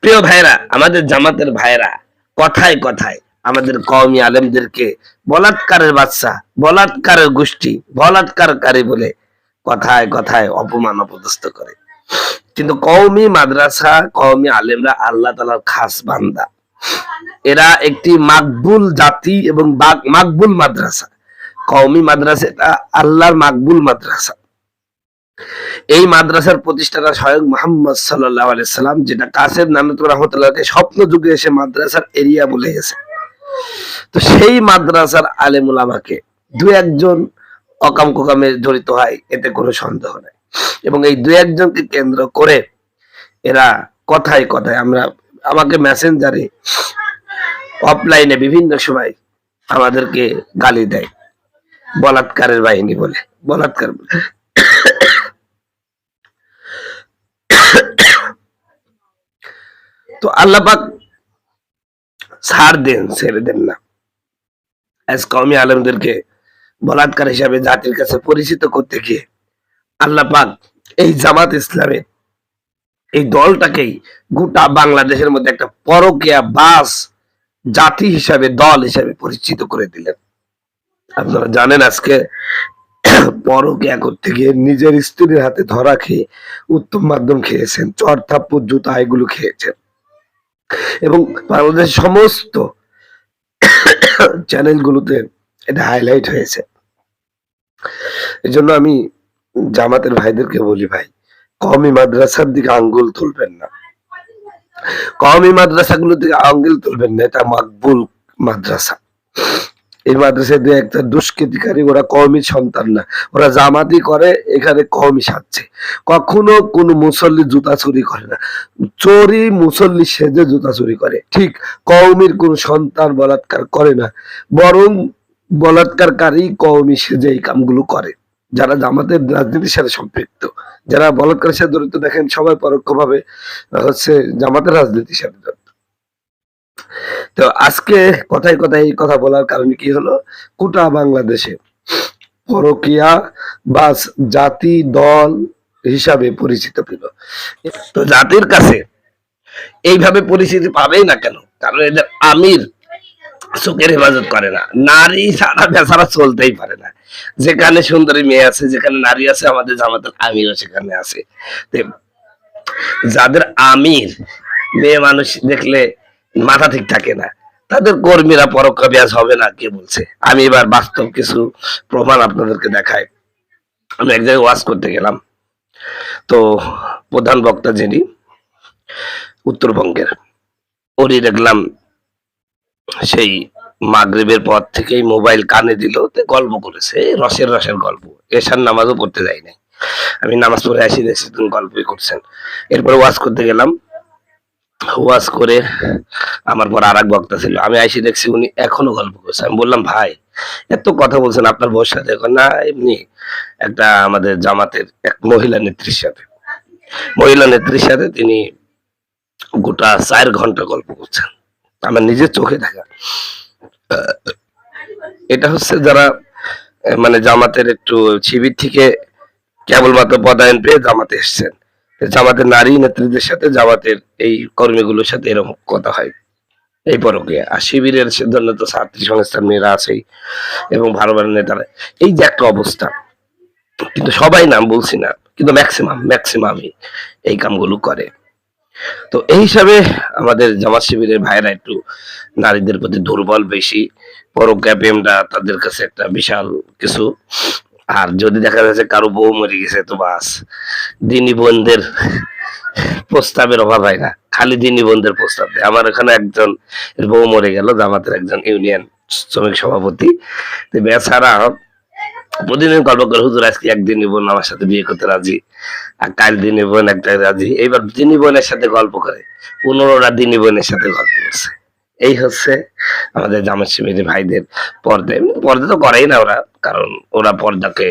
প্রিয় ভাইরা, আমাদের জামাতের ভাইরা কথায় কথায় আমাদের কওমি আলেমদেরকে বলাৎকারের বাচ্চা, বলাৎকারের গোষ্ঠী, বলাৎকারকারী বলে কথায় কথায় অপমান অপদস্থ করে। কিন্তু কওমি মাদ্রাসা, কওমি আলেমরা আল্লাহ তাআলার খাস বান্দা। এরা একটি মাকবুল জাতি এবং মাকবুল মাদ্রাসা। কওমি মাদ্রাসা এটা আল্লাহর মাকবুল মাদ্রাসা। এই মাদ্রাসার প্রতিষ্ঠাতা স্বয়ং মুহাম্মদ সাল্লাল্লাহু আলাইহি সাল্লাম, যেটা কাসেম নানুতুর রাহমাতুল্লাহকে স্বপ্ন যুগে এসে মাদ্রাসার এরিয়া বলে গেছে। তো সেই মাদ্রাসার আলেম উলামাকে দু একজন অকাম কোকামে জড়িত হয়, এতে কোনো সন্দেহ নাই। এবং এই দু একজনকে কেন্দ্র করে এরা কথায় কথায় আমাকে মেসেঞ্জারে, অফলাইনে বিভিন্ন সময় আমাদেরকে গালি দেয়, বলাৎকারের বাহিনী বলে, বলাৎকার বলে। তো আল্লাহ পাক ছাড় দেন, ছেড়ে দেন না। আজ কওমি আলেমদেরকে বলাৎকার হিসাবে জাতির কাছে পরিচিত করতে গিয়ে আল্লাহ পাক এই জামাত ইসলামের এই দলটাকেই গোটা বাংলাদেশের মধ্যে একটা পরকীয়া বাস জাতি হিসাবে, দল হিসাবে পরিচিত করে দিলেন। আপনারা জানেন আজকে পরকীয়া করতে গিয়ে নিজের স্ত্রীর হাতে ধরা খেয়ে উত্তম মাধ্যম খেয়েছেন, চর থাপ্পড় জুতা এগুলো খেয়েছেন। এবং বাংলাদেশের সমস্ত চ্যানেলগুলোতে এটা হাইলাইট হয়েছে। এই জন্য আমি জামাতের ভাইদেরকে বলি, ভাই কওমি মাদ্রাসার দিকে আঙ্গুল তুলবেন না, কওমি মাদ্রাসাগুলোর দিকে আঙ্গুল তুলবেন না। এটা মাকবুল মাদ্রাসা। এই মাদ্রাসায় দু একটা দুষ্কৃতিকারী, ওরা কওমি সন্তান না, ওরা জামাতি করে, এখানে কওমি সাজছে। কখনো কোন মুসল্লি জুতা চুরি করে না, চোরি মুসল্লি সেজে জুতা চুরি করে। ঠিক কওমির কোন সন্তান বলাৎকার করে না, বরং বলাৎকারকারী কওমি সেজে এই কামগুলো করে। যারা জামাতের রাজনীতির সাথে সম্পৃক্ত, যারা বলাৎকারের সাথে জড়িত, দেখেন সবাই পরোক্ষভাবে জামাতের রাজনীতির সাথে জড়িত। তো আজকে কথায় কথায় এই কথা বলার কারণে কি হলো, গোটা বাংলাদেশে পরকীয়া বাস জাতি দল হিসাবে পরিচিত পেল। তো জাতির কাছে এইভাবে পরিচিতি পাবেই না কেন? কারণ এদের আমির চোখের হেফাজত করে না, নারী ছাড়া বেচারা চলতেই পারে না। যেখানে সুন্দরী মেয়ে আছে, যেখানে নারী আছে, আমাদের জামাতের আমিরও সেখানে আছে। যাদের আমির মেয়ে মানুষ দেখলে মাথা ঠিক থাকে না, তাদের কর্মীরা পরোক্ষ ব্যাস হবে না, কে বলছে? আমি এবার বাস্তব কিছু প্রমাণ আপনাদেরকে দেখাই। আমি এক জায়গায় ওয়াজ করতে গেলাম, তো প্রধান বক্তা যিনি উত্তরবঙ্গের, ওরই দেখলাম সেই মাগরিবের পর থেকেই মোবাইল কানে দিল, গল্প করেছে, রসের রসের গল্প। এশার নামাজও পড়তে যাই নাই, আমি নামাজ পড়ে আসি, দেখছি তুমি গল্পই করছেন। এরপরে ওয়াজ করতে গেলাম, ওয়াজ করে আমার পর আর এক বক্তা ছিল, আমি আইসি দেখছি উনি এখনো গল্প করছে। আমি বললাম, ভাই এত কথা বলছেন আপনার বউর সাথে? না, এমনি একটা আমাদের জামাতের এক মহিলা নেত্রীর সাথে তিনি গোটা 4 ঘন্টা গল্প করছেন, আমার নিজের চোখে দেখা। এটা হচ্ছে যারা মানে জামাতের একটু শিবির থেকে কেবলমাত্র পদায়ন পেয়ে জামাতে এসছেন, জামাতের নারী নেত্রীদের সাথে, জামাতের এই কর্মীগুলোর সাথে এরকম কথা হয়, এই পরকীয়া। আর শিবিরের জন্য তো ছাত্রী সংস্থার মেয়েরা আছেই এবং ভালো ভালো নেতারা। এই যে একটা অবস্থা, কিন্তু সবাই নাম বলছি না, কিন্তু ম্যাক্সিমামই এই কামগুলো করে। তো এই হিসাবে আমাদের জামাত শিবিরের ভাইরা একটু নারীদের প্রতি দুর্বল বেশি, পরকীয়া প্রেমটা তাদের কাছে একটা বিশাল কিছু। আর যদি দেখা যাচ্ছে কারো বউ মরে গেছে, তো বাস দিনী বোনদের প্রস্তাবের অভাব হয় না, খালি দিনী বোনদের প্রস্তাব দেয়। আমার এখানে একজন বউ মরে গেল, জামাতের একজন ইউনিয়ন শ্রমিক সভাপতি, বেচারা প্রতিদিন গল্প করে, হুজুর আজকে একদিনই বোন আমার সাথে বিয়ে করতে রাজি, আর কাল দিনী বোন একটা রাজি। এইবার দিনী বোনের সাথে গল্প করে 15টা দিনী বোনের সাথে গল্প করছে। এই হচ্ছে আমাদের জামাত শিবিরের ভাইদের পর্দা। পর্দা তো করেই না ওরা, কারণ ওরা পর্দাকে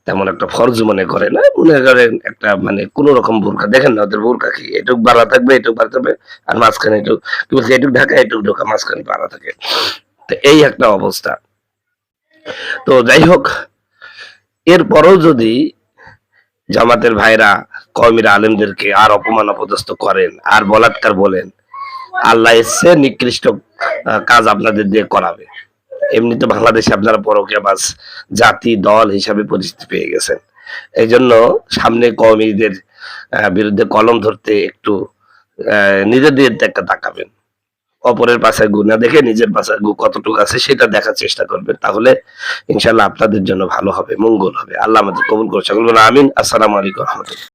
তেমন একটা ফরজ মনে করে না, মনে করেন একটা মানে কোন রকম বোরকা। দেখেন না ওদের বোরকা কি, এটুক বাড়া থাকবে, এটুক বাড়া থাকবে, আর মাঝখানে এটুক কি বলছে, এটুক ঢাকা, এটুক ঢোকা, মাঝখানে বাড়া থাকে। তো এই একটা অবস্থা। তো যাই হোক, এরপরও যদি জামাতের ভাইরা কওমিরা আলেমদেরকে আর অপমান অপদস্থ করেন আর বলাৎকার বলেন, আল্লাহ এসে নিকৃষ্ট কাজ আপনাদের দিয়ে করাবে। এমনি তো বাংলাদেশে আপনারা পরকীয়াবাজ জাতি দল হিসাবে পরিচিতি পেয়ে গেছেন। এই জন্য সামনে কওমিদের বিরুদ্ধে কলম ধরতে একটু নিজের দিকে একটা তাকাবেন, অপরের পাশায় গু না দেখে নিজের পাশায় গু কতটুকু আছে সেটা দেখার চেষ্টা করবেন, তাহলে ইনশাল্লাহ আপনাদের জন্য ভালো হবে, মঙ্গল হবে। আল্লাহ আমাদের কবুল করুন, সকল বলুন আমিন। আসসালামু আলাইকুম রহমতুল্লাহ।